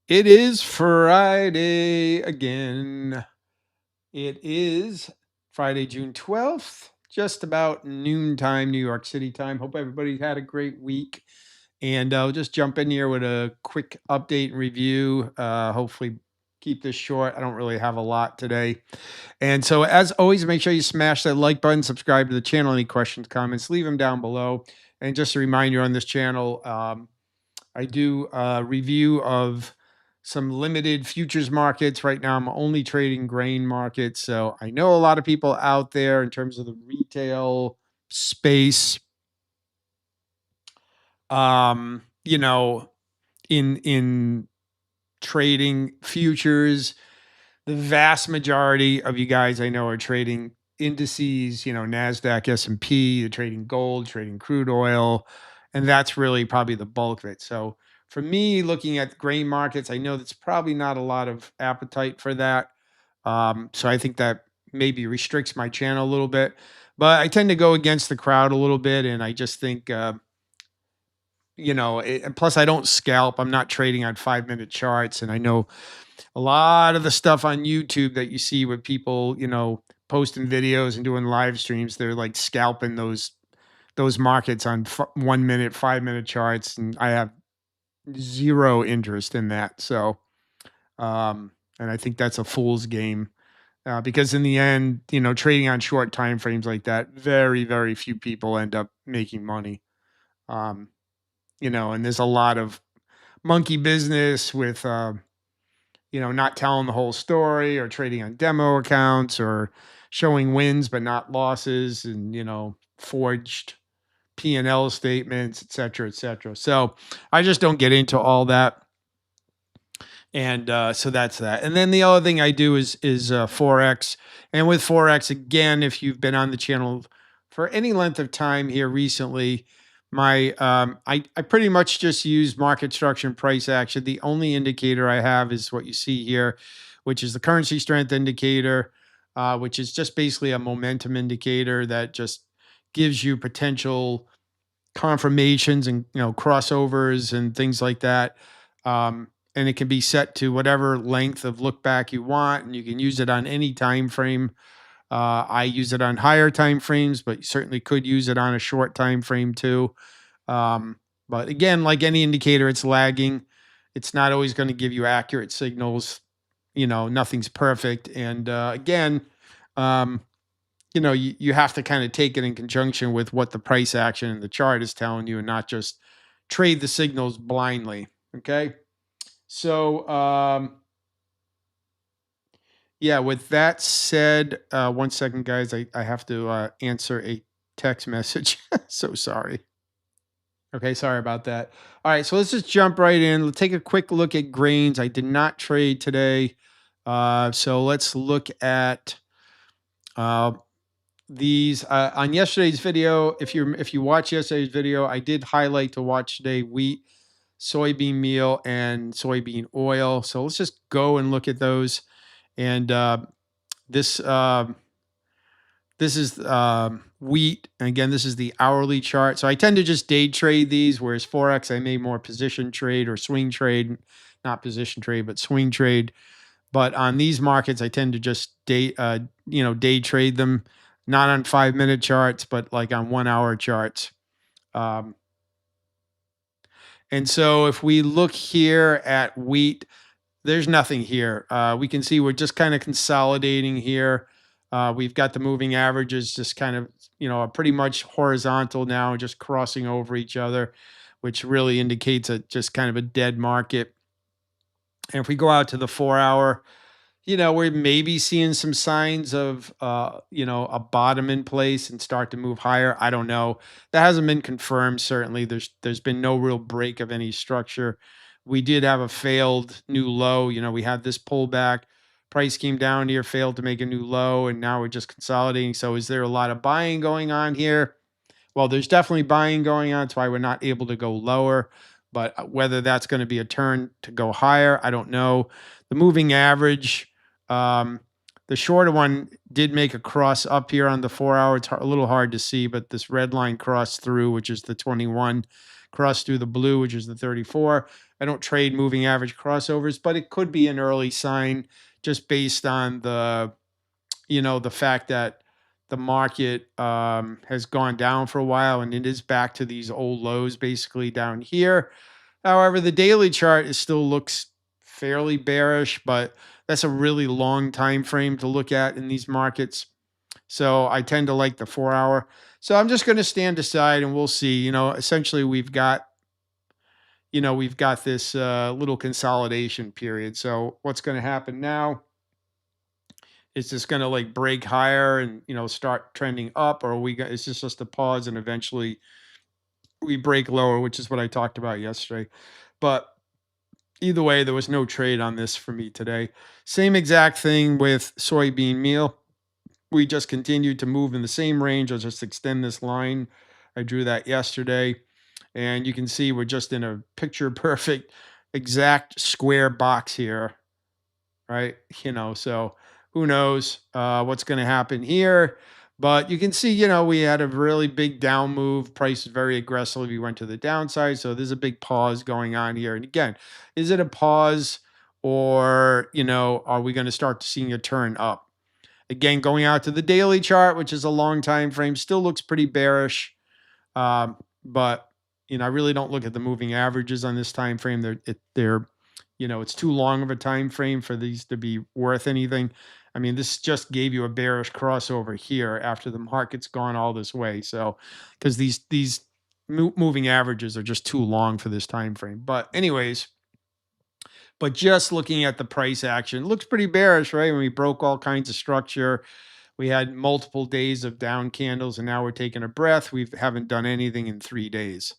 It is Friday again. It is Friday, June 12th, just about noontime, New York City time. Hope everybody had a great week. And I'll just jump in here with a quick update and review. Hopefully, keep this short. I don't really have a lot today. And so, as always, make sure you smash that like button, subscribe to the channel. Any questions, comments, leave them down below. And just a reminder on this channel, I do a review of some limited futures markets. Right now, I'm only trading grain markets. So I know a lot of people out there in terms of the retail space, you know, in trading futures. The vast majority of you guys I know are trading indices, NASDAQ, S&P, you're trading gold, trading crude oil, and that's really probably the bulk of it. So for me, looking at grain markets, I know that's probably not a lot of appetite for that. So I think that maybe restricts my channel a little bit. But I tend to go against the crowd a little bit, and I just think, and plus I don't scalp. I'm not trading on 5 minute charts, and I know a lot of the stuff on YouTube that you see with people, posting videos and doing live streams, they're like scalping those markets on 1 minute, 5 minute charts, and I have zero interest in that. So, and I think that's a fool's game because in the end, trading on short time frames like that, very, very few people end up making money. Um, and there's a lot of monkey business with not telling the whole story or trading on demo accounts or showing wins but not losses and, forged P&L statements, et cetera, et cetera. So I just don't get into all that. And so that's that. And then the other thing I do is forex. And with forex, again, if you've been on the channel for any length of time here recently, my I pretty much just use market structure and price action. The only indicator I have is what you see here, which is the currency strength indicator, which is just basically a momentum indicator that just gives you potential confirmations and crossovers and things like that. And it can be set to whatever length of look back you want, and you can use it on any time frame. I use it on higher time frames, but you certainly could use it on a short time frame too. But again, like any indicator, it's lagging. It's not always going to give you accurate signals. Nothing's perfect. And again, um, you have to kind of take it in conjunction with what the price action in the chart is telling you and not just trade the signals blindly. Okay. So, yeah, with that said, 1 second, guys, I have to answer a text message. So sorry. Okay, sorry about that. All right, so let's just jump right in. Let's take a quick look at grains. I did not trade today. So let's look at uh, these on yesterday's video. If you watch yesterday's video, I did highlight to watch today wheat, soybean meal, and soybean oil. So let's just go and look at those. And this this is wheat. And again, this is the hourly chart. So I tend to just day trade these, whereas forex I may more position trade or swing trade, not position trade, but swing trade. But on these markets, I tend to just day trade them, not on 5 minute charts, but like on 1 hour charts. Um, and so if we look here at wheat, there's nothing here. We can see we're just kind of consolidating here. We've got the moving averages just kind of, are pretty much horizontal now, just crossing over each other, which really indicates just kind of a dead market. And if we go out to the 4 hour, we're maybe seeing some signs of, a bottom in place and start to move higher. I don't know. That hasn't been confirmed. Certainly, there's been no real break of any structure. We did have a failed new low. We had this pullback. Price came down here, failed to make a new low, and now we're just consolidating. So, is there a lot of buying going on here? Well, there's definitely buying going on. That's why we're not able to go lower. But whether that's going to be a turn to go higher, I don't know. The moving average, um, the shorter one did make a cross up here on the 4 hour. It's a little hard to see, but this red line crossed through, which is the 21, crossed through the blue, which is the 34. I don't trade moving average crossovers, but it could be an early sign just based on the fact that the market has gone down for a while and it is back to these old lows basically down here. However, the daily chart is still looks fairly bearish, but that's a really long time frame to look at in these markets. So I tend to like the 4 hour. So I'm just going to stand aside and we'll see. Essentially we've got this little consolidation period. So what's going to happen now? Is this going to like break higher and start trending up, or is this just a pause and eventually we break lower, which is what I talked about yesterday. But either way, there was no trade on this for me today. Same exact thing with soybean meal. We just continued to move in the same range. I'll just extend this line. I drew that yesterday. And you can see we're just in a picture perfect, exact square box here, right? So who knows what's going to happen here. But you can see, we had a really big down move. Price very aggressively. We went to the downside. So there's a big pause going on here. And again, is it a pause or, are we going to start seeing a turn up? Again, going out to the daily chart, which is a long time frame, still looks pretty bearish. But I really don't look at the moving averages on this time frame. It's too long of a time frame for these to be worth anything. I mean, this just gave you a bearish crossover here after the market's gone all this way. So, because these moving averages are just too long for this time frame. But anyways, just looking at the price action, looks pretty bearish, right? When we broke all kinds of structure. We had multiple days of down candles, and now we're taking a breath. We haven't done anything in 3 days.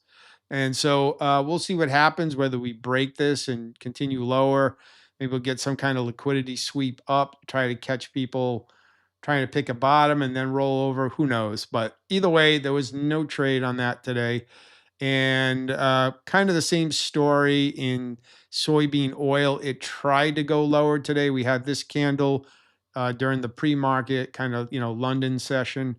And so we'll see what happens, whether we break this and continue lower. Maybe we'll get some kind of liquidity sweep up, try to catch people trying to pick a bottom and then roll over. Who knows? But either way, there was no trade on that today. And kind of the same story in soybean oil. It tried to go lower today. We had this candle during the pre-market kind of London session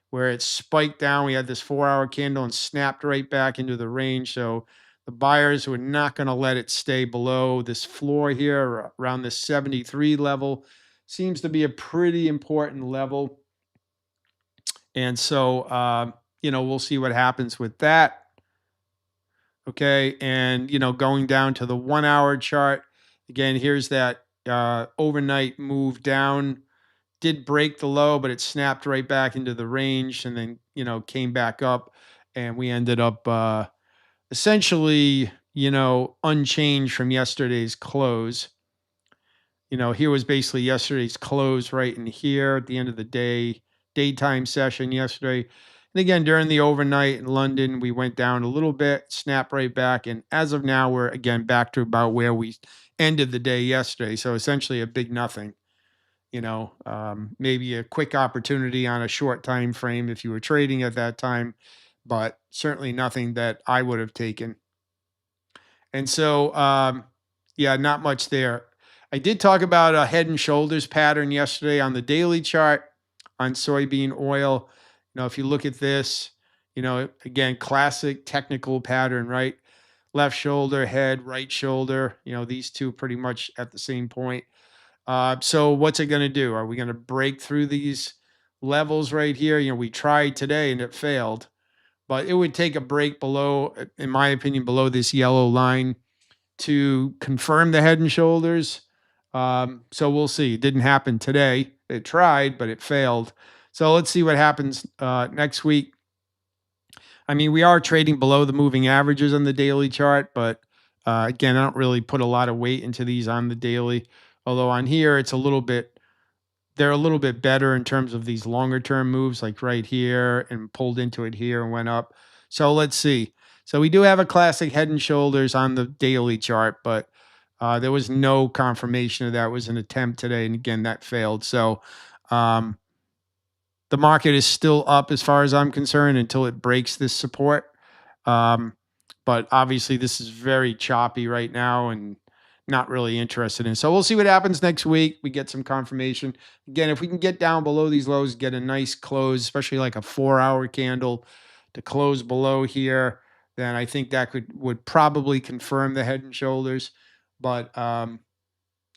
where it spiked down. We had this 4 hour candle and snapped right back into the range. So the buyers were not going to let it stay below this floor here around this 73 level. Seems to be a pretty important level. And so, we'll see what happens with that. Okay. And, going down to the 1 hour chart, again, here's that overnight move down. Did break the low, but it snapped right back into the range and then, came back up. And we ended up essentially, unchanged from yesterday's close. Here was basically yesterday's close right in here at the end of the day, daytime session yesterday. And again, during the overnight in London, we went down a little bit, snapped right back. And as of now, we're again back to about where we ended the day yesterday. So essentially a big nothing. Maybe a quick opportunity on a short time frame if you were trading at that time, but certainly nothing that I would have taken. And so, yeah, not much there. I did talk about a head and shoulders pattern yesterday on the daily chart on soybean oil. If you look at this, again, classic technical pattern, right? Left shoulder, head, right shoulder, these two pretty much at the same point. So what's it going to do? Are we going to break through these levels right here? We tried today and it failed, but it would take a break below, in my opinion, below this yellow line to confirm the head and shoulders. So we'll see. It didn't happen today. It tried, but it failed. So let's see what happens next week. I mean, we are trading below the moving averages on the daily chart, but again, I don't really put a lot of weight into these on the daily. Although on here, they're a little bit better in terms of these longer term moves, like right here and pulled into it here and went up. So let's see. So we do have a classic head and shoulders on the daily chart, but there was no confirmation of that. It was an attempt today. And again, that failed. So the market is still up as far as I'm concerned until it breaks this support. But obviously this is very choppy right now and not really interested in. So we'll see what happens next week. We get some confirmation. Again, if we can get down below these lows, get a nice close, especially like a 4 hour candle to close below here, then I think that would probably confirm the head and shoulders. But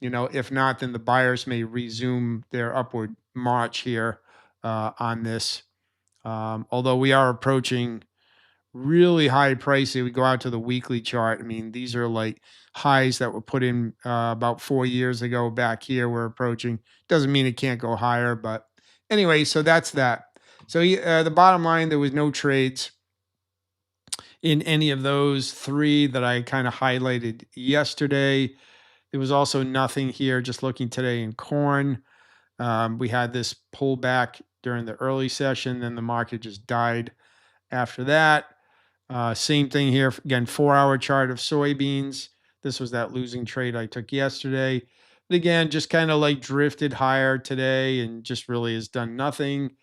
if not, then the buyers may resume their upward march here on this. Although we are approaching really high pricing. We go out to the weekly chart. I mean, these are like highs that were put in about 4 years ago. Back here, we're approaching. Doesn't mean it can't go higher, but anyway. So that's that. So the bottom line, there was no trades in any of those three that I kind of highlighted yesterday. There was also nothing here. Just looking today in corn, we had this pullback during the early session, then the market just died after that. Same thing here. Again, 4-hour chart of soybeans. This was that losing trade I took yesterday. But again, just kind of like drifted higher today and just really has done nothing.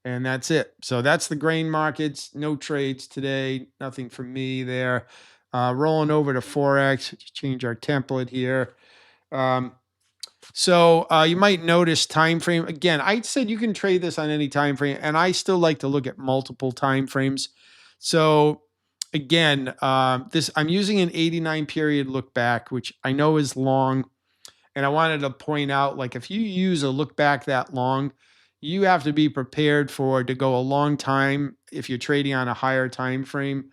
And that's it. So that's the grain markets. No trades today. Nothing from me there. Rolling over to forex. Change our template here. So you might notice time frame. Again, I said you can trade this on any time frame, and I still like to look at multiple time frames. So again, this I'm using an 89 period look back, which I know is long. And I wanted to point out, like, if you use a look back that long, you have to be prepared for it to go a long time if you're trading on a higher time frame.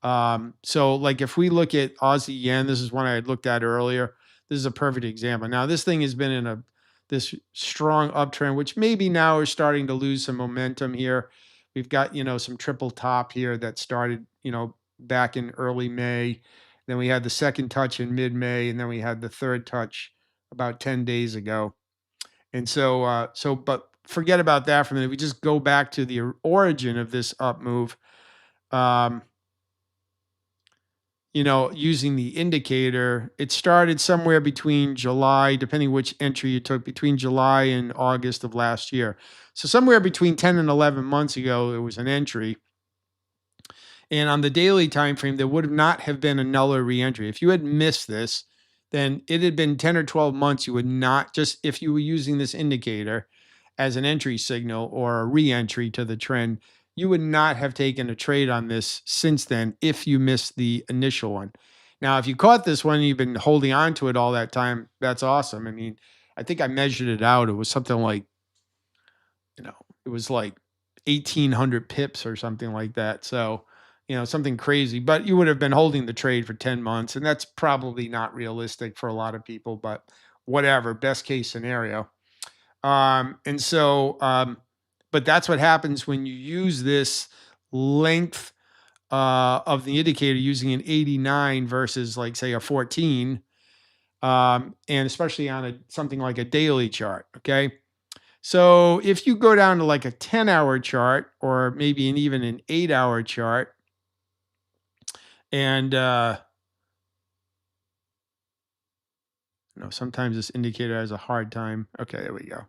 So like if we look at Aussie yen, this is one I had looked at earlier. This is a perfect example. Now this thing has been in this strong uptrend, which maybe now is starting to lose some momentum here. We've got, some triple top here that started, back in early May. Then we had the second touch in mid-May, and then we had the third touch about 10 days ago. And but forget about that for a minute. We just go back to the origin of this up move. Um, using the indicator, it started somewhere between July, depending which entry you took, between July and August of last year. So somewhere between 10 and 11 months ago, there was an entry. And on the daily time frame, there would not have been a null or reentry. If you had missed this, then it had been 10 or 12 months. You would not, just if you were using this indicator as an entry signal or a reentry to the trend, you would not have taken a trade on this since then if you missed the initial one. Now, if you caught this one, you've been holding on to it all that time. That's awesome. I mean, I think I measured it out. It was something like, it was like 1,800 pips or something like that. So, something crazy, but you would have been holding the trade for 10 months. And that's probably not realistic for a lot of people, but whatever, best case scenario. But that's what happens when you use this length of the indicator using an 89 versus like say a 14, and especially on something like a daily chart. Okay. So if you go down to like a 10-hour chart or maybe even an 8-hour chart, and sometimes this indicator has a hard time. Okay, there we go.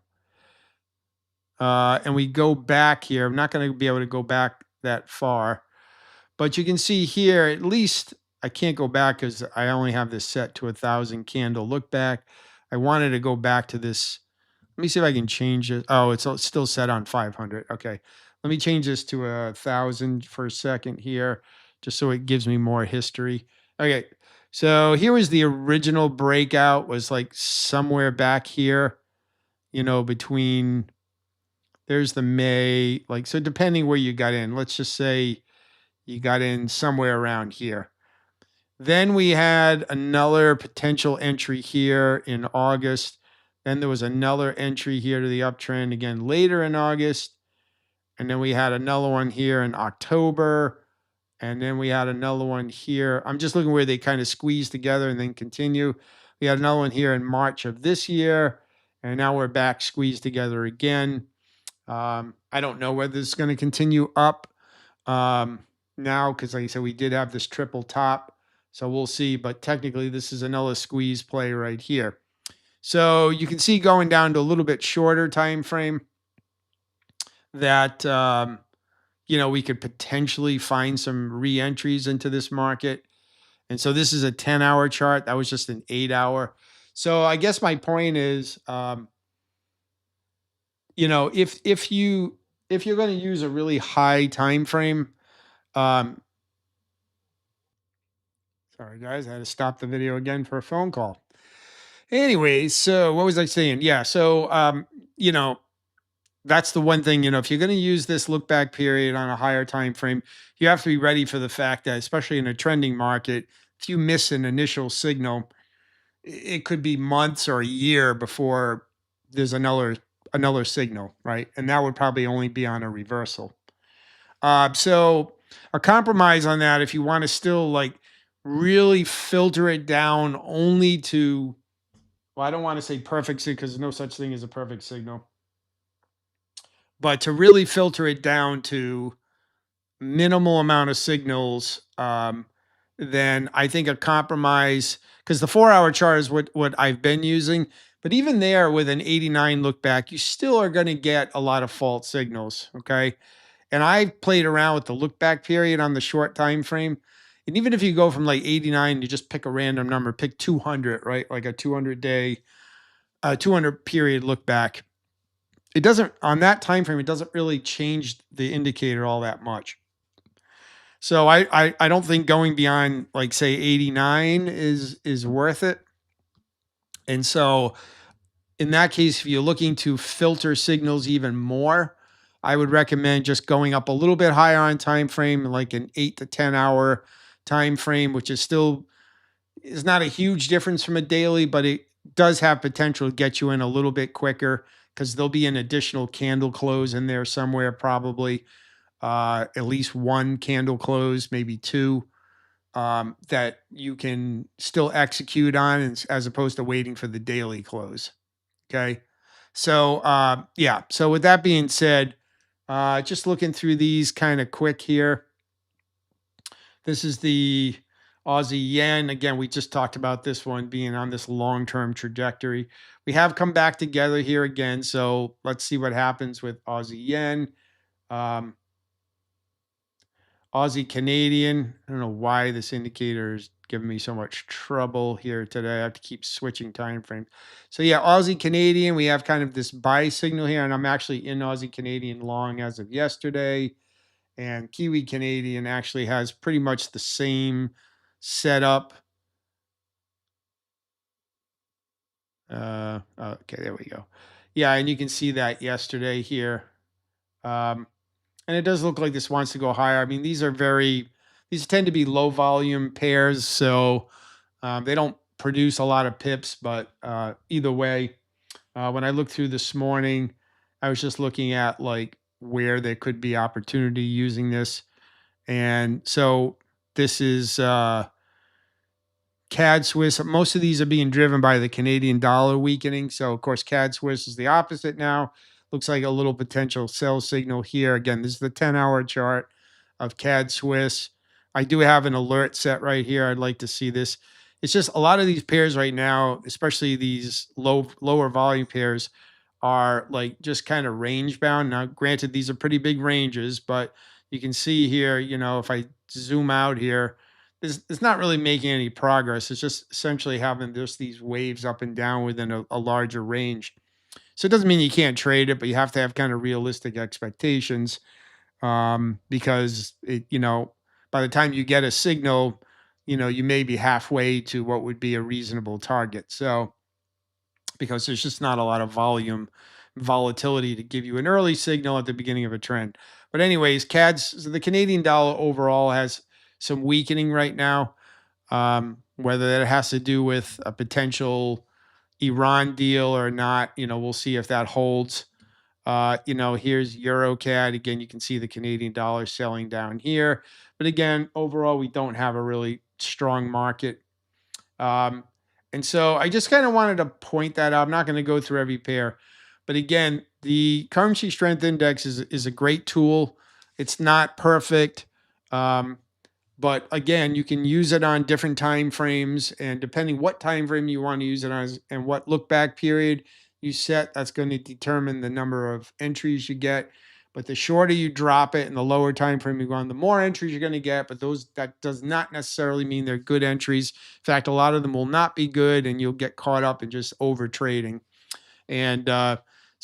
And we go back here. I'm not going to be able to go back that far, but you can see here, at least I can't go back because I only have this set to 1,000 candle look back. I wanted to go back to this. Let me see if I can change it. Oh, it's still set on 500. Okay. Let me change this to 1,000 for a second here, just so it gives me more history. Okay. So here was the original breakout, was like somewhere back here, between, there's the May, like, so depending where you got in, let's just say you got in somewhere around here. Then we had another potential entry here in August. Then there was another entry here to the uptrend again later in August. And then we had another one here in October. And then we had another one here. I'm just looking where they kind of squeeze together and then continue. We had another one here in March of this year. And now we're back squeezed together again. I don't know whether it's going to continue up now, because like I said, we did have this triple top. So we'll see. But technically, this is another squeeze play right here. So you can see going down to a little bit shorter time frame that we could potentially find some re-entries into this market. And so this is a 10-hour chart. That was just an 8-hour. So I guess my point is, if you're going to use a really high time frame, Sorry, guys. I had to stop the video again for a phone call. Anyways, so what was I saying? Yeah. So, you know, that's the one thing, if you're going to use this look back period on a higher time frame, you have to be ready for the fact that, especially in a trending market, if you miss an initial signal, it could be months or a year before there's another signal, right? And that would probably only be on a reversal. So a compromise on that, if you want to still like really filter it down only to, well, I don't want to say perfect signal because there's no such thing as a perfect signal, but to really filter it down to minimal amount of signals, then I think a compromise, because the 4 hour chart is what I've been using. But even there, with an 89 look back, you still are going to get a lot of false signals. Okay. And I played around with the look back period on the short time frame. And even if you go from like 89, you just pick a random number, pick 200, right? Like a 200-day, 200 period look back. It doesn't, on that time frame, it doesn't really change the indicator all that much. So I don't think going beyond like say 89 is worth it. And so in that case, if you're looking to filter signals even more, I would recommend just going up a little bit higher on time frame, like an 8 to 10 hour time frame, which is not a huge difference from a daily, but it does have potential to get you in a little bit quicker because there'll be an additional candle close in there somewhere, probably at least one candle close, maybe two, that you can still execute on as opposed to waiting for the daily close. Okay. So, yeah. So, with that being said, just looking through these kind of quick here. This is the Aussie yen. Again, we just talked about this one being on this long term trajectory. We have come back together here again. So, let's see what happens with Aussie yen. Um, Aussie Canadian. I don't know why this indicator is giving me so much trouble here today. I have to keep switching time frames. So yeah, Aussie Canadian, we have kind of this buy signal here, and I'm actually in Aussie Canadian long as of yesterday. And Kiwi Canadian actually has pretty much the same setup. Okay, there we go. Yeah, and you can see that yesterday here. Um, and it does look like this wants to go higher. I mean, these tend to be low volume pairs, so they don't produce a lot of pips. But either way, when I looked through this morning, I was just looking at like where there could be opportunity using this, and so this is CAD Swiss. Most of these are being driven by the Canadian dollar weakening. So, of course, CAD Swiss is the opposite now. Looks like a little potential sell signal here. Again, this is the 10-hour chart of CAD Swiss. I do have an alert set right here. I'd like to see this. It's just a lot of these pairs right now, especially these lower volume pairs, are like just kind of range bound. Now, granted, these are pretty big ranges, but you can see here, if I zoom out here, it's not really making any progress. It's just essentially having just these waves up and down within a larger range. So it doesn't mean you can't trade it, but you have to have kind of realistic expectations, because by the time you get a signal, you may be halfway to what would be a reasonable target. So because there's just not a lot of volatility to give you an early signal at the beginning of a trend. But anyways, so the Canadian dollar overall has some weakening right now. Whether that has to do with a potential Iran deal or not, we'll see if that holds. Here's EuroCAD. Again, you can see the Canadian dollar selling down here. But again, overall, we don't have a really strong market. Um, and so I just kind of wanted to point that out. I'm not going to go through every pair. But again, the currency strength index is a great tool. It's not perfect. Um, but again, you can use it on different time frames, and depending what time frame you want to use it on and what look back period you set, that's going to determine the number of entries you get. But the shorter you drop it and the lower time frame you go on, the more entries you're going to get. But that does not necessarily mean they're good entries. In fact, a lot of them will not be good, and you'll get caught up in just over trading. And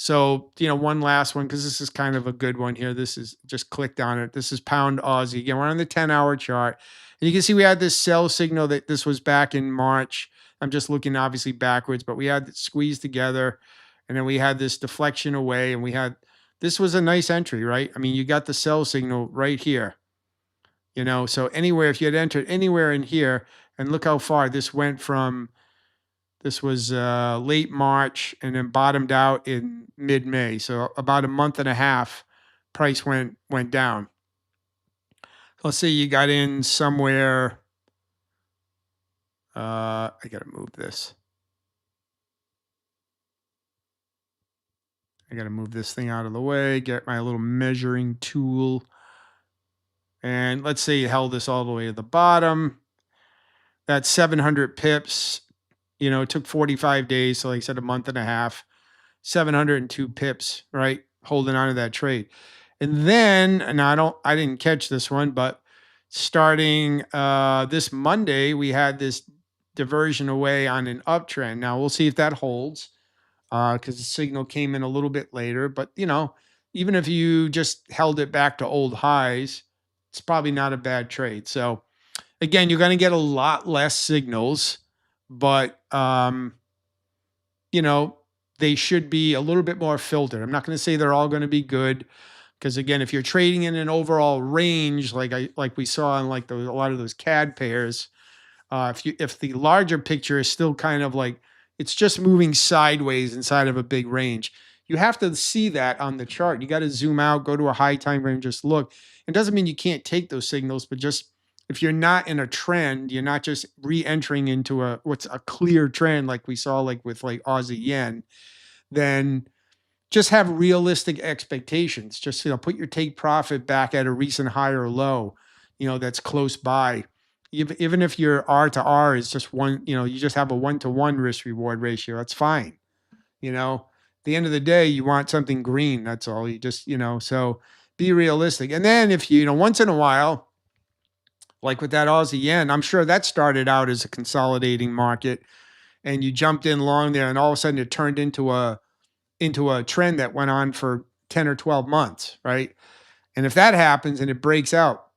So, one last one because this is kind of a good one here. This is just clicked on it. This is pound Aussie. Again, we're on the 10-hour chart. And you can see we had this sell signal that this was back in March. I'm just looking obviously backwards, but we had it squeezed together. And then we had this deflection away. And this was a nice entry, right? I mean, you got the sell signal right here, So anywhere, if you had entered anywhere in here, and look how far this went from this was late March and then bottomed out in mid-May. So about a month and a half, price went down. Let's say you got in somewhere. I gotta move this. I gotta move this thing out of the way. Get my little measuring tool, and let's say you held this all the way to the bottom. That's 700 pips. It took 45 days, so like I said, a month and a half. 702 pips, right? Holding on to that trade. And then, and I didn't catch this one, but starting this Monday, we had this diversion away on an uptrend. Now we'll see if that holds because the signal came in a little bit later. But, even if you just held it back to old highs, it's probably not a bad trade. So again, you're going to get a lot less signals, but, you know, they should be a little bit more filtered. I'm not going to say they're all going to be good because again, if you're trading in an overall range, like we saw in like a lot of those CAD pairs, if the larger picture is still kind of like it's just moving sideways inside of a big range, you have to see that on the chart. You got to zoom out, go to a high time frame, just look. It doesn't mean you can't take those signals, but just if you're not in a trend, you're not just re-entering into what's a clear trend like we saw like with like Aussie yen, then just have realistic expectations. Just put your take profit back at a recent high or low, that's close by. Even if your R to R is just one, you just have a 1-to-1 risk reward ratio. That's fine. At the end of the day, you want something green. That's all. You just, so be realistic. And then if once in a while, like with that Aussie yen, I'm sure that started out as a consolidating market, and you jumped in long there, and all of a sudden it turned into a trend that went on for 10 or 12 months, right? And if that happens and it breaks out,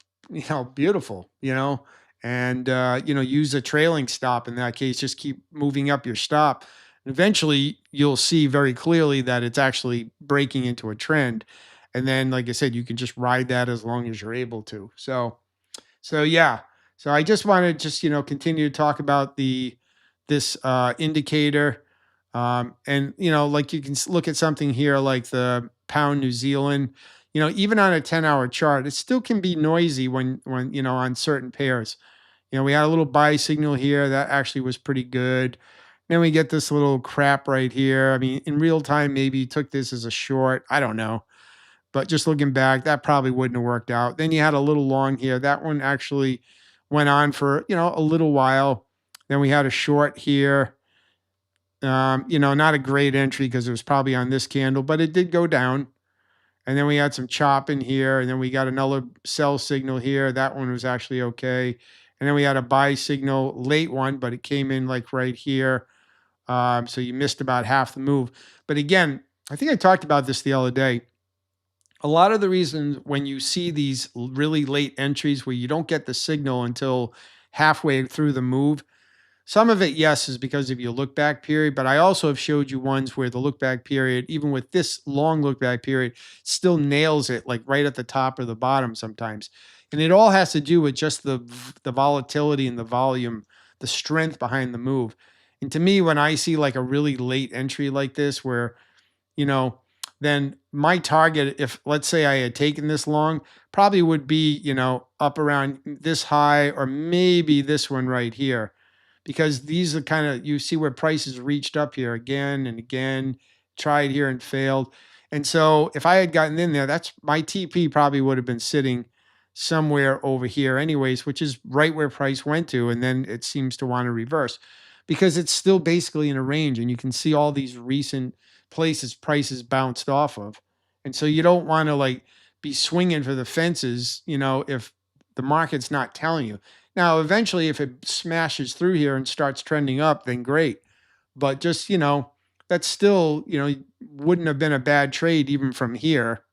beautiful, and use a trailing stop in that case. Just keep moving up your stop. Eventually, you'll see very clearly that it's actually breaking into a trend. And then, like I said, you can just ride that as long as you're able to. So yeah. So I just want to just continue to talk about this indicator, and like you can look at something here like the pound New Zealand. Even on a 10-hour chart, it still can be noisy when on certain pairs. We had a little buy signal here that actually was pretty good. Then we get this little crap right here. I mean, in real time, maybe you took this as a short. I don't know. But just looking back, that probably wouldn't have worked out. Then you had a little long here. That one actually went on for, a little while. Then we had a short here. Not a great entry because it was probably on this candle, but it did go down. And then we had some chop in here. And then we got another sell signal here. That one was actually okay. And then we had a buy signal, late one, but it came in like right here. So you missed about half the move. But again, I think I talked about this the other day. A lot of the reasons when you see these really late entries where you don't get the signal until halfway through the move, some of it, yes, is because of your look back period, but I also have showed you ones where the look back period, even with this long look back period, still nails it like right at the top or the bottom sometimes. And it all has to do with just the volatility and the volume, the strength behind the move. And to me, when I see like a really late entry like this where you know, then my target, if let's say I had taken this long, probably would be, up around this high or maybe this one right here. Because these are kind of, you see where prices reached up here again and again, tried here and failed. And so if I had gotten in there, that's my TP probably would have been sitting somewhere over here anyways, which is right where price went to. And then it seems to want to reverse because it's still basically in a range and you can see all these recent places prices bounced off of. And so you don't want to like be swinging for the fences, if the market's not telling you. Now, eventually, if it smashes through here and starts trending up, then great. But just, that's still, wouldn't have been a bad trade even from here.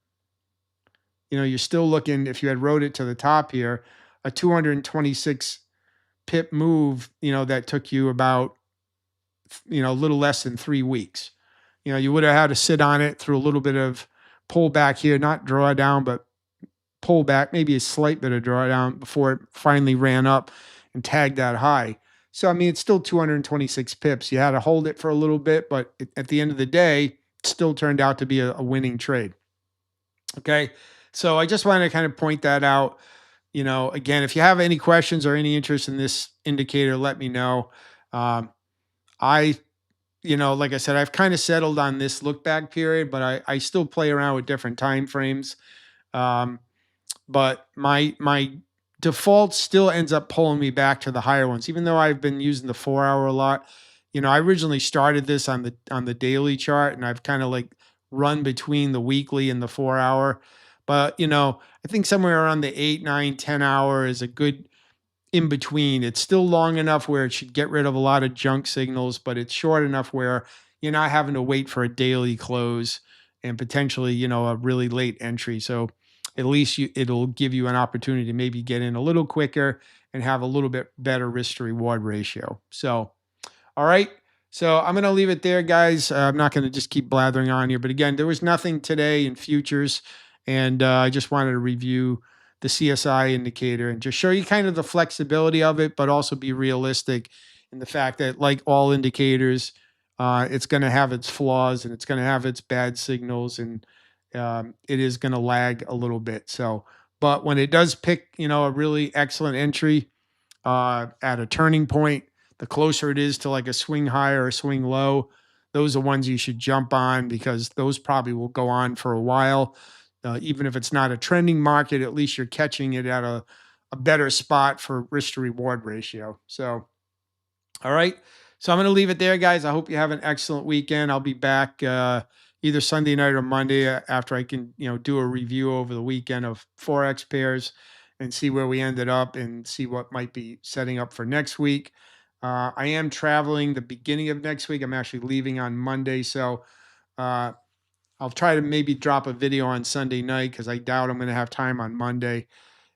You're still looking, if you had rode it to the top here, a 226 pip move, that took you about, a little less than 3 weeks. You would have had to sit on it through a little bit of pullback here, not drawdown, but pullback, maybe a slight bit of drawdown before it finally ran up and tagged that high. So, I mean, it's still 226 pips. You had to hold it for a little bit, but at the end of the day, it still turned out to be a winning trade. Okay. So I just wanted to kind of point that out. Again, if you have any questions or any interest in this indicator, let me know. Um, I, like I said, I've kind of settled on this look back period, but I still play around with different time frames. Um, but my default still ends up pulling me back to the higher ones, even though I've been using the 4 hour a lot. I originally started this on the daily chart, and I've kind of like run between the weekly and the 4 hour. But I think somewhere around the 8, 9, 10 hour is a good in between. It's still long enough where it should get rid of a lot of junk signals, but it's short enough where you're not having to wait for a daily close and potentially, a really late entry. So at least it'll give you an opportunity to maybe get in a little quicker and have a little bit better risk to reward ratio. So all right. So I'm going to leave it there, guys. I'm not going to just keep blathering on here. But again, there was nothing today in futures. And I just wanted to review the CSI indicator and just show you kind of the flexibility of it, but also be realistic in the fact that, like all indicators, it's going to have its flaws and it's going to have its bad signals, and it is going to lag a little bit. So, but when it does pick, a really excellent entry, at a turning point, the closer it is to like a swing high or a swing low, those are ones you should jump on because those probably will go on for a while. Even if it's not a trending market, at least you're catching it at a better spot for risk to reward ratio. So, all right. So I'm going to leave it there, guys. I hope you have an excellent weekend. I'll be back either Sunday night or Monday after I can, do a review over the weekend of forex pairs and see where we ended up and see what might be setting up for next week. I am traveling the beginning of next week. I'm actually leaving on Monday, so uh, I'll try to maybe drop a video on Sunday night because I doubt I'm going to have time on Monday.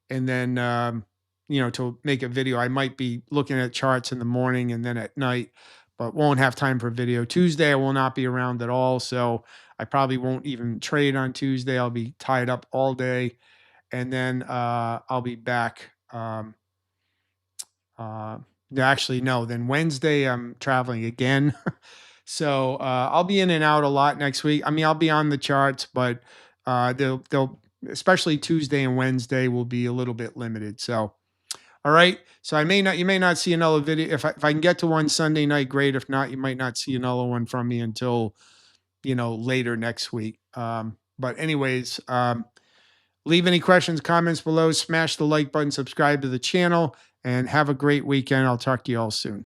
And then, to make a video, I might be looking at charts in the morning and then at night, but won't have time for video. Tuesday, I will not be around at all. So I probably won't even trade on Tuesday. I'll be tied up all day. And then I'll be back. Uh, Actually, no, then Wednesday, I'm traveling again. So I'll be in and out a lot next week. I mean, I'll be on the charts, but they'll especially Tuesday and Wednesday will be a little bit limited. So all right. So you may not see another video. If I can get to one Sunday night, great. If not, you might not see another one from me until, later next week. But anyways, leave any questions, comments below, smash the like button, subscribe to the channel, and have a great weekend. I'll talk to you all soon.